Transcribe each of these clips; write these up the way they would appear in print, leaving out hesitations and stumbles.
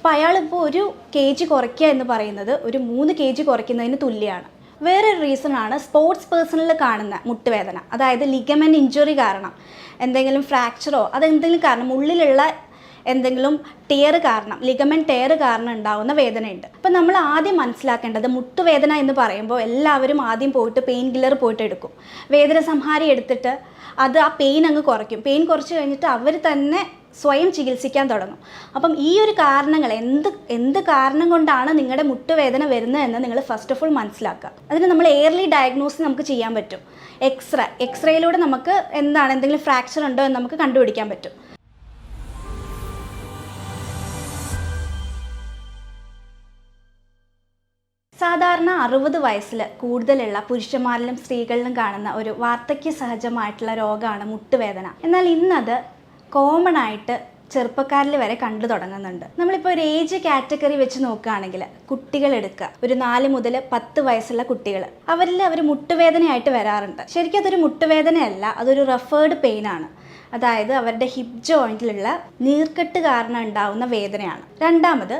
അപ്പോൾ അയാളിപ്പോൾ ഒരു kg കുറയ്ക്കുക എന്ന് പറയുന്നത് ഒരു 3 kg കുറയ്ക്കുന്നതിന് തുല്യമാണ്. വേറൊരു റീസണാണ് സ്പോർട്സ് പേഴ്സണിൽ കാണുന്ന മുട്ടുവേദന. അതായത് ലിഗമെൻറ്റ് ഇഞ്ചുറി കാരണം, എന്തെങ്കിലും ഫ്രാക്ചറോ അതെന്തെങ്കിലും കാരണം, ഉള്ളിലുള്ള എന്തെങ്കിലും ടിയർ കാരണം, ലിഗമെൻറ്റ് ടിയർ കാരണം ഉണ്ടാകുന്ന വേദനയുണ്ട്. അപ്പം നമ്മൾ ആദ്യം മനസ്സിലാക്കേണ്ടത് മുട്ടുവേദന എന്ന് പറയുമ്പോൾ എല്ലാവരും ആദ്യം പോയിട്ട് പെയിൻ കില്ലർ പോയിട്ട് എടുക്കും. വേദന സംഹാരി എടുത്തിട്ട് അത് ആ പെയിൻ അങ്ങ് കുറയ്ക്കും. പെയിൻ കുറച്ച് കഴിഞ്ഞിട്ട് അവർ തന്നെ സ്വയം ചികിത്സിക്കാൻ തുടങ്ങും. അപ്പം ഈ ഒരു കാരണങ്ങൾ എന്ത് കാരണം കൊണ്ടാണ് നിങ്ങളുടെ മുട്ടുവേദന വരുന്നതെന്ന് നിങ്ങൾ ഫസ്റ്റ് ഓഫ് ഓൾ മനസ്സിലാക്കുക. അതിന് നമ്മൾ എയർലി ഡയഗ്നോസിസ് നമുക്ക് ചെയ്യാൻ പറ്റും. എക്സ്റേയിലൂടെ നമുക്ക് എന്തെങ്കിലും ഫ്രാക്ചർ ഉണ്ടോ എന്ന് നമുക്ക് കണ്ടുപിടിക്കാൻ പറ്റും. സാധാരണ 60 വയസ്സിൽ കൂടുതലുള്ള പുരുഷന്മാരിലും സ്ത്രീകളിലും കാണുന്ന ഒരു വാർദ്ധക്യ സഹജമായിട്ടുള്ള രോഗമാണ് മുട്ടുവേദന. എന്നാൽ ഇന്നത് കോമൺ ആയിട്ട് ചെറുപ്പക്കാരിൽ വരെ കണ്ടു തുടങ്ങുന്നുണ്ട്. നമ്മളിപ്പോൾ ഒരു ഏജ് കാറ്റഗറി വെച്ച് നോക്കുകയാണെങ്കിൽ കുട്ടികൾ എടുക്കുക, ഒരു 4 മുതൽ 10 വയസ്സുള്ള കുട്ടികൾ, അവർ മുട്ടുവേദനയായിട്ട് വരാറുണ്ട്. ശരിക്കും അതൊരു മുട്ടുവേദനയല്ല, അതൊരു റെഫേർഡ് പെയിൻ ആണ്. അതായത് അവരുടെ ഹിപ്പ് ജോയിൻറ്റിലുള്ള നീർക്കെട്ട് കാരണം ഉണ്ടാവുന്ന വേദനയാണ്. രണ്ടാമത്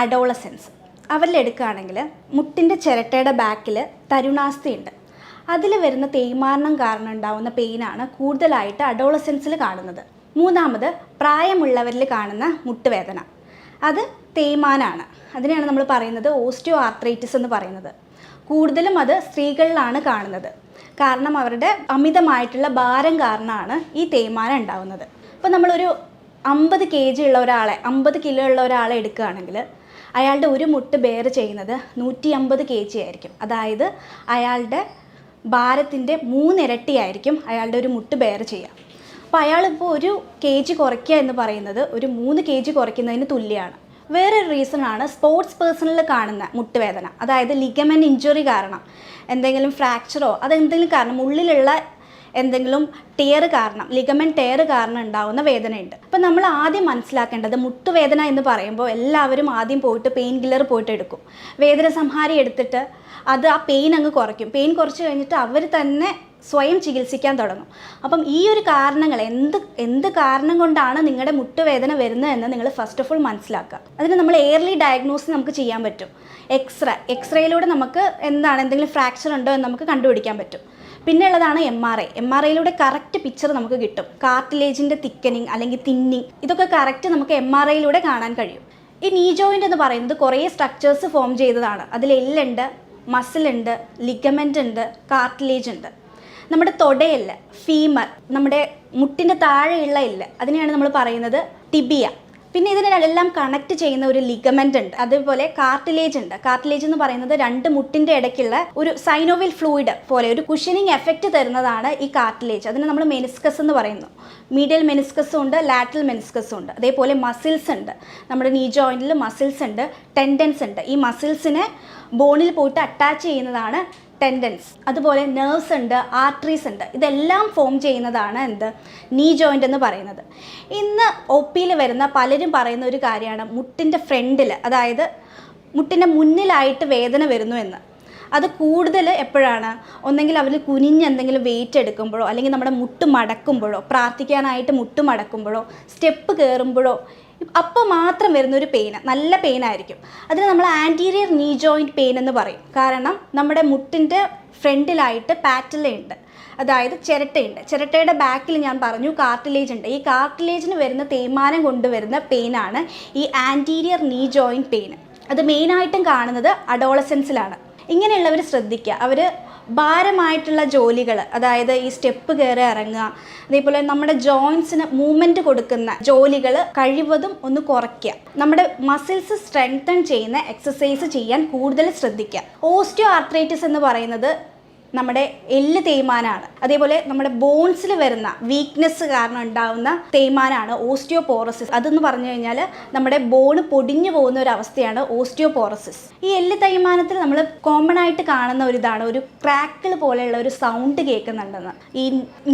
അഡോളസെൻസ്. അവരിലെടുക്കുകയാണെങ്കിൽ മുട്ടിൻ്റെ ചിരട്ടയുടെ ബാക്കിൽ തരുണാസ്ഥി ഉണ്ട്. അതിൽ വരുന്ന തേയ്മാനം കാരണം ഉണ്ടാവുന്ന പെയിനാണ് കൂടുതലായിട്ട് അഡോളസെൻസിൽ കാണുന്നത്. മൂന്നാമത് പ്രായമുള്ളവരിൽ കാണുന്ന മുട്ടുവേദന, അത് തേയ്മാനാണ്. അതിനെയാണ് നമ്മൾ പറയുന്നത് ഓസ്റ്റിയോ ആർത്രൈറ്റിസ് എന്ന് പറയുന്നത്. കൂടുതലും അത് സ്ത്രീകളിലാണ് കാണുന്നത്. കാരണം അവരുടെ അമിതമായിട്ടുള്ള ഭാരം കാരണമാണ് ഈ തേയ്മാനം ഉണ്ടാവുന്നത്. അപ്പോൾ നമ്മളൊരു 50 kg ഉള്ള ഒരാളെ, 50 കിലോ ഉള്ള ഒരാളെ എടുക്കുകയാണെങ്കിൽ അയാളുടെ ഒരു മുട്ട് ബെയർ ചെയ്യുന്നത് 150 kg ആയിരിക്കും. അതായത് അയാളുടെ ഭാരത്തിൻ്റെ 3 ഇരട്ടിയായിരിക്കും അയാളുടെ ഒരു മുട്ട് ബെയർ ചെയ്യുക. അപ്പോൾ അയാളിപ്പോൾ ഒരു kg കുറയ്ക്കുക എന്ന് പറയുന്നത് ഒരു 3 kg കുറയ്ക്കുന്നതിന് തുല്യമാണ്. വേറൊരു റീസണാണ് സ്പോർട്സ് പേഴ്സണിൽ കാണുന്ന മുട്ടുവേദന. അതായത് ലിഗമെൻറ്റ് ഇഞ്ചുറി കാരണം, എന്തെങ്കിലും ഫ്രാക്ചറോ അതെന്തെങ്കിലും കാരണം, ഉള്ളിലുള്ള എന്തെങ്കിലും ടിയർ കാരണം, ലിഗമെൻറ്റ് ടിയർ കാരണം ഉണ്ടാകുന്ന വേദനയുണ്ട്. അപ്പം നമ്മൾ ആദ്യം മനസ്സിലാക്കേണ്ടത് മുട്ടുവേദന എന്ന് പറയുമ്പോൾ എല്ലാവരും ആദ്യം പോയിട്ട് പെയിൻ കില്ലർ പോയിട്ട് എടുക്കും. വേദന സംഹാരി എടുത്തിട്ട് അത് ആ പെയിൻ അങ്ങ് കുറയ്ക്കും. പെയിൻ കുറച്ച് കഴിഞ്ഞിട്ട് അവർ തന്നെ സ്വയം ചികിത്സിക്കാൻ തുടങ്ങും. അപ്പം ഈ ഒരു കാരണങ്ങൾ എന്ത് കാരണം കൊണ്ടാണ് നിങ്ങളുടെ മുട്ടുവേദന വരുന്നതെന്ന് നിങ്ങൾ ഫസ്റ്റ് ഓഫ് ഓൾ മനസ്സിലാക്കുക. അതിന് നമ്മൾ എയർലി ഡയഗ്നോസിസ് നമുക്ക് ചെയ്യാൻ പറ്റും. എക്സ്റേയിലൂടെ നമുക്ക് എന്തെങ്കിലും ഫ്രാക്ചർ ഉണ്ടോ എന്ന് നമുക്ക് കണ്ടുപിടിക്കാൻ പറ്റും. പിന്നെ ഉള്ളതാണ് MRI കറക്റ്റ് പിക്ചർ നമുക്ക് കിട്ടും. കാർട്ടിലേജിൻ്റെ തിക്കനിങ് അല്ലെങ്കിൽ തിന്നിങ്, ഇതൊക്കെ കറക്റ്റ് നമുക്ക് MRIയിലൂടെ കാണാൻ കഴിയും. ഈ നീ ജോയിൻ്റ് എന്ന് പറയുന്നത് കുറേ സ്ട്രക്ചേഴ്സ് ഫോം ചെയ്തതാണ്. അതിൽ എല്ലുണ്ട്, മസിലുണ്ട്, ലിഗമെൻ്റ് ഉണ്ട്, കാർട്ടിലേജ് ഉണ്ട്. നമ്മുടെ തൊടയല്ല്, ഫീമർ, നമ്മുടെ മുട്ടിൻ്റെ താഴെയുള്ള എല്ല്, അതിനെയാണ് നമ്മൾ പറയുന്നത് ടിബിയ. പിന്നെ ഇതിനെല്ലാം കണക്ട് ചെയ്യുന്ന ഒരു ലിഗമെൻ്റ് ഉണ്ട്. അതേപോലെ കാർട്ടിലേജ് ഉണ്ട്. കാർട്ടിലേജ് എന്ന് പറയുന്നത് 2 മുട്ടിൻ്റെ ഇടയ്ക്കുള്ള ഒരു സൈനോവിൽ ഫ്ലൂയിഡ് പോലെ ഒരു കുഷനിങ് എഫക്റ്റ് തരുന്നതാണ് ഈ കാർട്ടിലേജ്. അതിന് നമ്മൾ മെനിസ്കസ് എന്ന് പറയുന്നു. മീഡിയൽ മെനിസ്കസും ഉണ്ട്, ലാറ്ററൽ മെനിസ്കസും ഉണ്ട്. അതേപോലെ മസിൽസ് ഉണ്ട്. നമ്മുടെ നീ ജോയിൻറ്റിൽ മസിൽസ് ഉണ്ട്, ടെൻഡൻസ് ഉണ്ട്. ഈ മസിൽസിനെ ബോണിൽ പോയിട്ട് അറ്റാച്ച് ചെയ്യുന്നതാണ് ടെൻഡൻസ്. അതുപോലെ നെർവ്സ് ഉണ്ട്, ആർട്ടറീസ് ഉണ്ട്. ഇതെല്ലാം ഫോം ചെയ്യുന്നതാണ് നീ ജോയിൻ്റ് എന്ന് പറയുന്നത്. ഇന്ന് OPയിൽ വരുന്ന പലരും പറയുന്ന ഒരു കാര്യമാണ് മുട്ടിൻ്റെ ഫ്രണ്ടിൽ, അതായത് മുട്ടിൻ്റെ മുന്നിലായിട്ട് വേദന വരുന്നു എന്ന്. അത് കൂടുതൽ എപ്പോഴാണ്, ഒന്നെങ്കിൽ അവർ കുനിഞ്ഞ് എന്തെങ്കിലും വെയിറ്റ് എടുക്കുമ്പോഴോ, അല്ലെങ്കിൽ നമ്മുടെ മുട്ട് മടക്കുമ്പോഴോ, പ്രാർത്ഥിക്കാനായിട്ട് മുട്ട് മടക്കുമ്പോഴോ, സ്റ്റെപ്പ് കയറുമ്പോഴോ, അപ്പോൾ മാത്രം വരുന്നൊരു പെയിന്, നല്ല പെയിനായിരിക്കും. അതിന് നമ്മൾ ആൻറ്റീരിയർ നീ ജോയിൻറ്റ് പെയിൻ എന്ന് പറയും. കാരണം നമ്മുടെ മുട്ടിൻ്റെ ഫ്രണ്ടിലായിട്ട് പാറ്റല ഉണ്ട്, അതായത് ചിരട്ടയുണ്ട്. ചിരട്ടയുടെ ബാക്കിൽ ഞാൻ പറഞ്ഞു കാർട്ടിലേജ് ഉണ്ട്. ഈ കാർട്ടിലേജിന് വരുന്ന തേയ്മാനം കൊണ്ടുവരുന്ന പെയിനാണ് ഈ ആൻറ്റീരിയർ നീ ജോയിൻറ്റ് പെയിൻ. അത് മെയിനായിട്ടും കാണുന്നത് അഡോളസെൻസിലാണ്. ഇങ്ങനെയുള്ളവർ ശ്രദ്ധിക്കുക, അവർ ഭാരമായിട്ടുള്ള ജോലികൾ, അതായത് ഈ സ്റ്റെപ്പ് കയറി ഇറങ്ങുക, അതേപോലെ നമ്മുടെ ജോയിൻസിന് മൂവ്മെൻറ്റ് കൊടുക്കുന്ന ജോലികൾ കഴിവതും ഒന്ന് കുറയ്ക്കുക. നമ്മുടെ മസിൽസ് സ്ട്രെങ്തൻ ചെയ്യുന്ന എക്സസൈസ് ചെയ്യാൻ കൂടുതൽ ശ്രദ്ധിക്കുക. ഓസ്റ്റിയോ ആർത്രൈറ്റിസ് എന്ന് പറയുന്നത് നമ്മുടെ എല്ല് തേയ്മാനാണ്. അതേപോലെ നമ്മുടെ ബോൺസിൽ വരുന്ന വീക്ക്നെസ് കാരണം ഉണ്ടാകുന്ന തേയ്മാനാണ് ഓസ്റ്റിയോപോറോസിസ്. അതെന്ന് പറഞ്ഞു കഴിഞ്ഞാൽ നമ്മുടെ ബോൺ പൊടിഞ്ഞു പോകുന്ന ഒരു അവസ്ഥയാണ് ഓസ്റ്റിയോപോറോസിസ്. ഈ എല്ല് തേയ്മാനത്തിൽ നമ്മൾ കോമൺ ആയിട്ട് കാണുന്ന ഒരു ഇതാണ്, ഒരു ക്രാക്കിൾ പോലെയുള്ള ഒരു സൗണ്ട് കേൾക്കുന്നുണ്ടെന്ന്. ഈ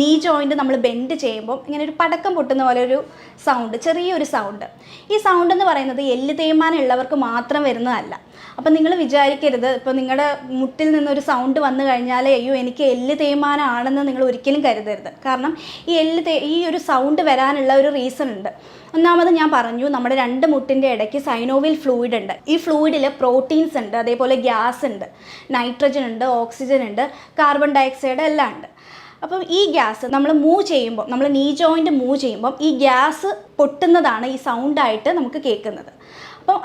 നീ ജോയിൻറ്റ് നമ്മൾ ബെൻഡ് ചെയ്യുമ്പോൾ ഇങ്ങനെ ഒരു പടക്കം പൊട്ടുന്ന പോലെ ഒരു സൗണ്ട്, ചെറിയൊരു സൗണ്ട്. ഈ സൗണ്ട് എന്ന് പറയുന്നത് എല്ല് തേയ്മാനം ഉള്ളവർക്ക് മാത്രം വരുന്നതല്ല. അപ്പം നിങ്ങൾ വിചാരിക്കരുത് ഇപ്പോൾ നിങ്ങളുടെ മുട്ടിൽ നിന്നൊരു സൗണ്ട് വന്നു കഴിഞ്ഞാൽ അയ്യോ എനിക്ക് എല്ല് തേയ്മാനമാണെന്ന് നിങ്ങൾ ഒരിക്കലും കരുതരുത്. കാരണം ഈ ഒരു സൗണ്ട് വരാനുള്ള ഒരു റീസൺ ഉണ്ട്. ഒന്നാമത് ഞാൻ പറഞ്ഞു, നമ്മുടെ 2 മുട്ടിൻ്റെ ഇടയ്ക്ക് സൈനോവിയൽ ഫ്ലൂയിഡ് ഉണ്ട്. ഈ ഫ്ലൂയിഡിൽ പ്രോട്ടീൻസ് ഉണ്ട്, അതേപോലെ ഗ്യാസ് ഉണ്ട്, നൈട്രജൻ ഉണ്ട്, ഓക്സിജൻ ഉണ്ട്, കാർബൺ ഡയോക്സൈഡ് എല്ലാം ഉണ്ട്. അപ്പം ഈ ഗ്യാസ് നമ്മൾ മൂവ് ചെയ്യുമ്പോൾ, നമ്മൾ നീ ജോയിൻറ്റ് മൂവ് ചെയ്യുമ്പം ഈ ഗ്യാസ് പൊട്ടുന്നതാണ് ഈ സൗണ്ടായിട്ട് നമുക്ക് കേൾക്കുന്നത്. അപ്പം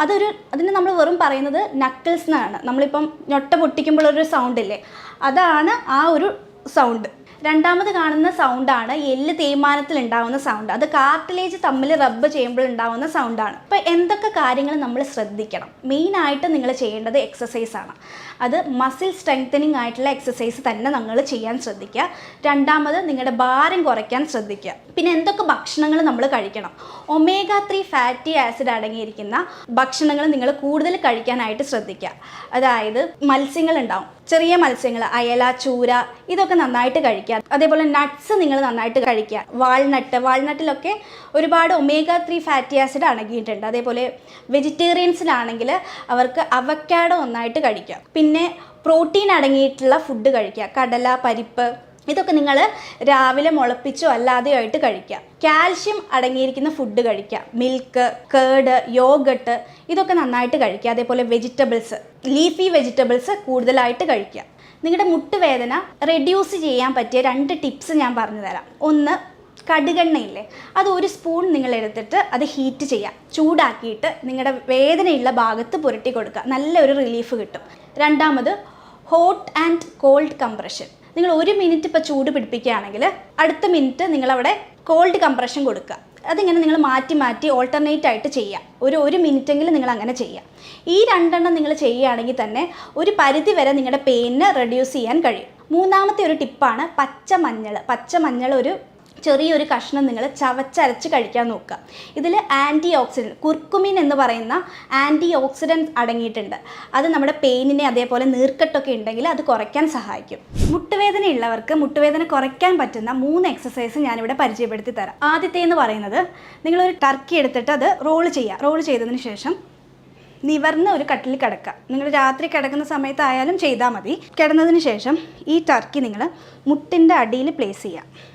അതിന് നമ്മൾ വെറും പറയുന്നത് നക്കിൾസ് എന്നാണ്. നമ്മളിപ്പം ഞൊട്ട പൊട്ടിക്കുമ്പോഴൊരു സൗണ്ട് ഇല്ലേ, അതാണ് ആ ഒരു സൗണ്ട്. രണ്ടാമത് കാണുന്ന സൗണ്ടാണ് എല്ല് തേയ്മാനത്തിൽ ഉണ്ടാകുന്ന സൗണ്ട്. അത് കാർട്ടിലേജ് തമ്മിൽ റബ്ബ് ചെയ്യുമ്പോൾ ഉണ്ടാകുന്ന സൗണ്ടാണ്. അപ്പോൾ എന്തൊക്കെ കാര്യങ്ങൾ നമ്മൾ ശ്രദ്ധിക്കണം? മെയിനായിട്ട് നിങ്ങൾ ചെയ്യേണ്ടത് എക്സസൈസാണ്. അത് മസിൽ സ്ട്രെങ്തനിങ് ആയിട്ടുള്ള എക്സസൈസ് തന്നെ നിങ്ങൾ ചെയ്യാൻ ശ്രദ്ധിക്കുക. രണ്ടാമത് നിങ്ങളുടെ ഭാരം കുറയ്ക്കാൻ ശ്രദ്ധിക്കുക. പിന്നെ എന്തൊക്കെ ഭക്ഷണങ്ങൾ നമ്മൾ കഴിക്കണം? ഒമേഗ 3 ഫാറ്റി ആസിഡ് അടങ്ങിയിരിക്കുന്ന ഭക്ഷണങ്ങൾ നിങ്ങൾ കൂടുതൽ കഴിക്കാനായിട്ട് ശ്രദ്ധിക്കുക. അതായത് മത്സ്യങ്ങൾ ഉണ്ടാവും, ചെറിയ മത്സ്യങ്ങൾ, അയല, ചൂര, ഇതൊക്കെ നന്നായിട്ട് കഴിക്കുക. അതേപോലെ നട്ട്സ് നിങ്ങൾ നന്നായിട്ട് കഴിക്കുക. വാൾനട്ടിലൊക്കെ ഒരുപാട് ഒമേഗ 3 ഫാറ്റി ആസിഡ് അടങ്ങിയിട്ടുണ്ട്. അതേപോലെ വെജിറ്റേറിയൻസിലാണെങ്കിൽ അവർക്ക് അവക്കാഡോ നന്നായിട്ട് കഴിക്കുക. പിന്നെ പ്രോട്ടീൻ അടങ്ങിയിട്ടുള്ള ഫുഡ് കഴിക്കുക. കടല, പരിപ്പ്, ഇതൊക്കെ നിങ്ങൾ രാവിലെ മുളപ്പിച്ചോ അല്ലാതെയോ ആയിട്ട് കഴിക്കുക. കാൽഷ്യം അടങ്ങിയിരിക്കുന്ന ഫുഡ് കഴിക്കുക. മിൽക്ക്, കേർഡ്, യോഗട്ട്, ഇതൊക്കെ നന്നായിട്ട് കഴിക്കുക. അതേപോലെ വെജിറ്റബിൾസ്, ലീഫി വെജിറ്റബിൾസ് കൂടുതലായിട്ട് കഴിക്കുക. നിങ്ങളുടെ മുട്ടുവേദന റെഡ്യൂസ് ചെയ്യാൻ പറ്റിയ 2 ടിപ്സ് ഞാൻ പറഞ്ഞു തരാം. ഒന്ന്, കടുകെണ്ണയില്ലേ, അത് 1 സ്പൂൺ നിങ്ങൾ എടുത്തിട്ട് അത് ഹീറ്റ് ചെയ്യുക. ചൂടാക്കിയിട്ട് നിങ്ങളുടെ വേദനയുള്ള ഭാഗത്ത് പുരട്ടി കൊടുക്കുക. നല്ലൊരു റിലീഫ് കിട്ടും. രണ്ടാമത്, ഹോട്ട് ആൻഡ് കോൾഡ് കംപ്രഷൻ. നിങ്ങൾ 1 മിനിറ്റ് ഇപ്പോൾ ചൂട് പിടിപ്പിക്കുകയാണെങ്കിൽ അടുത്ത മിനിറ്റ് നിങ്ങളവിടെ കോൾഡ് കംപ്രഷൻ കൊടുക്കുക. അതിങ്ങനെ നിങ്ങൾ മാറ്റി ഓൾട്ടർനേറ്റ് ആയിട്ട് ചെയ്യുക. ഒരു മിനിറ്റെങ്കിലും നിങ്ങൾ അങ്ങനെ ചെയ്യുക. ഈ 2 എണ്ണം നിങ്ങൾ ചെയ്യുകയാണെങ്കിൽ തന്നെ ഒരു പരിധി വരെ നിങ്ങളുടെ പെയിന് റെഡ്യൂസ് ചെയ്യാൻ കഴിയും. മൂന്നാമത്തെ ഒരു ടിപ്പാണ് പച്ചമഞ്ഞൾ ഒരു ചെറിയൊരു കഷ്ണം നിങ്ങൾ ചവച്ചരച്ച് കഴിക്കാൻ നോക്കുക. ഇതിൽ ആൻറ്റി ഓക്സിഡൻറ്റ്, കുർക്കുമിൻ എന്ന് പറയുന്ന ആൻറ്റി ഓക്സിഡൻറ്റ് അടങ്ങിയിട്ടുണ്ട്. അത് നമ്മുടെ പെയിനിനെ, അതേപോലെ നീർക്കെട്ടൊക്കെ ഉണ്ടെങ്കിൽ അത് കുറയ്ക്കാൻ സഹായിക്കും. മുട്ടുവേദന ഉള്ളവർക്ക് മുട്ടുവേദന കുറയ്ക്കാൻ പറ്റുന്ന 3 എക്സസൈസ് ഞാനിവിടെ പരിചയപ്പെടുത്തി തരാം. ആദ്യത്തെ എന്ന് പറയുന്നത്, നിങ്ങളൊരു ടർക്കി എടുത്തിട്ട് അത് റോൾ ചെയ്യുക. റോൾ ചെയ്തതിന് ശേഷം നിവർന്ന് ഒരു കട്ടിൽ കിടക്കുക. നിങ്ങൾ രാത്രി കിടക്കുന്ന സമയത്തായാലും ചെയ്താൽ മതി. കിടന്നതിന് ശേഷം ഈ ടർക്കി നിങ്ങൾ മുട്ടിൻ്റെ അടിയിൽ പ്ലേസ് ചെയ്യുക.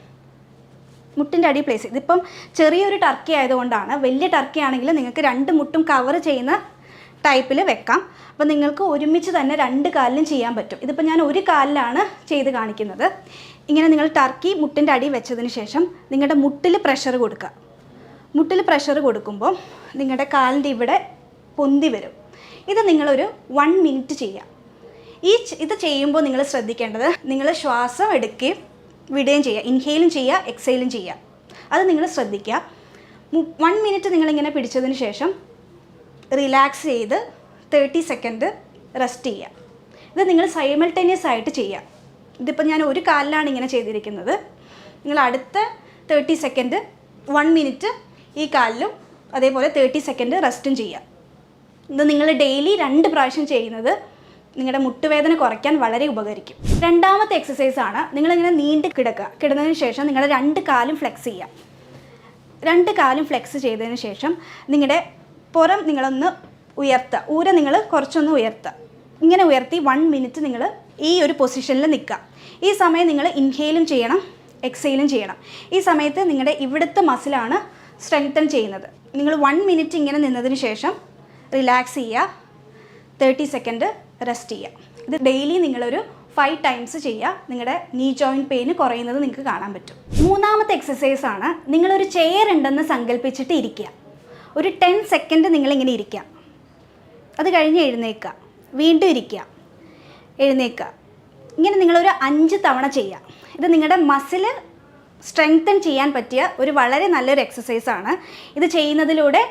മുട്ടിൻ്റെ അടി പ്ലേസ് ചെയ്ത്, ഇതിപ്പം ചെറിയൊരു ടർക്കി ആയതുകൊണ്ടാണ്. വലിയ ടർക്കി ആണെങ്കിൽ നിങ്ങൾക്ക് 2 മുട്ടും കവർ ചെയ്യുന്ന ടൈപ്പിൽ വെക്കാം. അപ്പോൾ നിങ്ങൾക്ക് ഒരുമിച്ച് തന്നെ 2 കാലിലും ചെയ്യാൻ പറ്റും. ഇതിപ്പോൾ ഞാൻ 1 കാലിലാണ് ചെയ്ത് കാണിക്കുന്നത്. ഇങ്ങനെ നിങ്ങൾ ടർക്കി മുട്ടിൻ്റെ അടി വെച്ചതിന് ശേഷം നിങ്ങളുടെ മുട്ടിൽ പ്രഷർ കൊടുക്കുക. മുട്ടിൽ പ്രഷർ കൊടുക്കുമ്പോൾ നിങ്ങളുടെ കാലിൻ്റെ ഇവിടെ പൊന്തി വരും. ഇത് നിങ്ങളൊരു 1 മിനിറ്റ് ചെയ്യുക. ഇത് ചെയ്യുമ്പോൾ നിങ്ങൾ ശ്രദ്ധിക്കേണ്ടത്, നിങ്ങൾ ശ്വാസം എടുക്കുകയും വിടുകയും ചെയ്യുക. ഇൻഹെയിലും ചെയ്യുക, എക്സെയിലും ചെയ്യുക. അത് നിങ്ങൾ ശ്രദ്ധിക്കുക. 1 മിനിറ്റ് നിങ്ങളിങ്ങനെ പിടിച്ചതിന് ശേഷം റിലാക്സ് ചെയ്ത് 30 സെക്കൻഡ് റെസ്റ്റ് ചെയ്യുക. ഇത് നിങ്ങൾ സൈമൾട്ടേനിയസ് ആയിട്ട് ചെയ്യുക. ഇതിപ്പോൾ ഞാൻ 1 കാലിലാണ് ഇങ്ങനെ ചെയ്തിരിക്കുന്നത്. നിങ്ങൾ അടുത്ത 30 സെക്കൻഡ് 1 മിനിറ്റ് ഈ കാലിലും, അതേപോലെ 30 സെക്കൻഡ് റെസ്റ്റും ചെയ്യുക. ഇത് നിങ്ങൾ ഡെയിലി 2 പ്രാവശ്യം ചെയ്യുന്നത് നിങ്ങളുടെ മുട്ടുവേദന കുറയ്ക്കാൻ വളരെ ഉപകരിക്കും. രണ്ടാമത്തെ എക്സസൈസാണ്, നിങ്ങളിങ്ങനെ നീണ്ട് കിടക്കുക. കിടന്നതിന് ശേഷം നിങ്ങളുടെ 2 കാലും ഫ്ലെക്സ് ചെയ്യുക. 2 കാലും ഫ്ലെക്സ് ചെയ്തതിന് ശേഷം നിങ്ങളുടെ പുറം നിങ്ങളൊന്ന് ഉയർത്തുക. നിങ്ങൾ കുറച്ചൊന്ന് ഉയർത്തുക. ഇങ്ങനെ ഉയർത്തി 1 മിനിറ്റ് നിങ്ങൾ ഈ ഒരു പൊസിഷനിൽ നിൽക്കുക. ഈ സമയം നിങ്ങൾ ഇൻഹെയിലും ചെയ്യണം, എക്സെയിലും ചെയ്യണം. ഈ സമയത്ത് നിങ്ങളുടെ ഇവിടുത്തെ മസിലാണ് സ്ട്രെങ്തൻ ചെയ്യുന്നത്. നിങ്ങൾ 1 മിനിറ്റ് ഇങ്ങനെ നിന്നതിന് ശേഷം റിലാക്സ് ചെയ്യുക, 30 സെക്കൻഡ് റെസ്റ്റ് ചെയ്യുക. ഇത് ഡെയിലി നിങ്ങളൊരു 5 ടൈംസ് ചെയ്യുക. നിങ്ങളുടെ നീ ജോയിൻറ്റ് പെയിന് കുറയുന്നത് നിങ്ങൾക്ക് കാണാൻ പറ്റും. മൂന്നാമത്തെ എക്സസൈസാണ്, നിങ്ങളൊരു ചെയർ ഉണ്ടെന്ന് സങ്കല്പിച്ചിട്ട് ഇരിക്കുക. ഒരു 10 സെക്കൻഡ് നിങ്ങളിങ്ങനെ ഇരിക്കുക. അത് കഴിഞ്ഞ് എഴുന്നേൽക്കുക, വീണ്ടും ഇരിക്കുക, എഴുന്നേൽക്കുക. ഇങ്ങനെ നിങ്ങളൊരു 5 തവണ ചെയ്യുക. ഇത് നിങ്ങളുടെ മസിൽ സ്ട്രെങ്തൻ ചെയ്യാൻ പറ്റിയ ഒരു വളരെ നല്ലൊരു എക്സസൈസാണ്. ഇത് ചെയ്യുന്നതിലൂടെ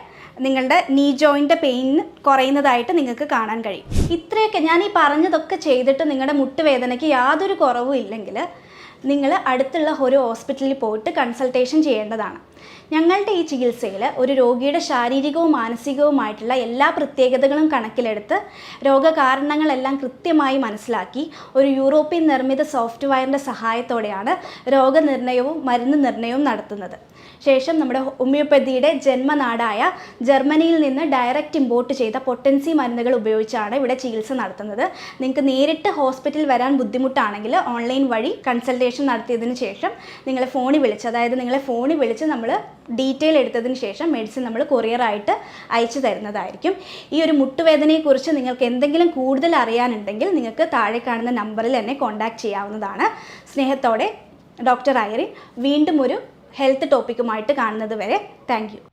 നിങ്ങളുടെ നീ ജോയിൻ്റെ പെയിൻ കുറയുന്നതായിട്ട് നിങ്ങൾക്ക് കാണാൻ കഴിയും. ഇത്രയൊക്കെ ഞാൻ ഈ പറഞ്ഞതൊക്കെ ചെയ്തിട്ട് നിങ്ങളുടെ മുട്ടുവേദനയ്ക്ക് യാതൊരു കുറവും ഇല്ലെങ്കിൽ നിങ്ങൾ അടുത്തുള്ള ഒരു ഹോസ്പിറ്റലിൽ പോയിട്ട് കൺസൾട്ടേഷൻ ചെയ്യേണ്ടതാണ്. ഞങ്ങളുടെ ഈ ചികിത്സയിൽ ഒരു രോഗിയുടെ ശാരീരികവും മാനസികവുമായിട്ടുള്ള എല്ലാ പ്രത്യേകതകളും കണക്കിലെടുത്ത് രോഗകാരണങ്ങളെല്ലാം കൃത്യമായി മനസ്സിലാക്കി ഒരു യൂറോപ്യൻ നിർമ്മിത സോഫ്റ്റ്വെയറിൻ്റെ സഹായത്തോടെയാണ് രോഗനിർണയവും മരുന്ന് നിർണയവും നടത്തുന്നത്. ശേഷം നമ്മുടെ ഹോമിയോപ്പതിയുടെ ജന്മനാടായ ജർമ്മനിയിൽ നിന്ന് ഡയറക്റ്റ് ഇമ്പോർട്ട് ചെയ്ത പൊട്ടൻസി മരുന്നുകൾ ഉപയോഗിച്ചാണ് ഇവിടെ ചികിത്സ നടത്തുന്നത്. നിങ്ങൾക്ക് നേരിട്ട് ഹോസ്പിറ്റലിൽ വരാൻ ബുദ്ധിമുട്ടാണെങ്കിൽ ഓൺലൈൻ വഴി കൺസൾട്ടേഷൻ നടത്തിയതിന് ശേഷം നിങ്ങളെ ഫോണിൽ വിളിച്ച് നമ്മൾ ഡീറ്റെയിൽ എടുത്തതിന് ശേഷം മെഡിസിൻ നമ്മൾ കൊറിയറായിട്ട് അയച്ചു തരുന്നതായിരിക്കും. ഈ ഒരു മുട്ടുവേദനയെക്കുറിച്ച് നിങ്ങൾക്ക് എന്തെങ്കിലും കൂടുതൽ അറിയാനുണ്ടെങ്കിൽ നിങ്ങൾക്ക് താഴെ കാണുന്ന നമ്പറിൽ എന്നെ കോൺടാക്റ്റ് ചെയ്യാവുന്നതാണ്. സ്നേഹത്തോടെ ഡോക്ടർ ഐറിൻ. വീണ്ടും ഒരു ഹെൽത്ത് ടോപ്പിക്കുമായിട്ട് കാണുന്നത് വരെ താങ്ക് യു.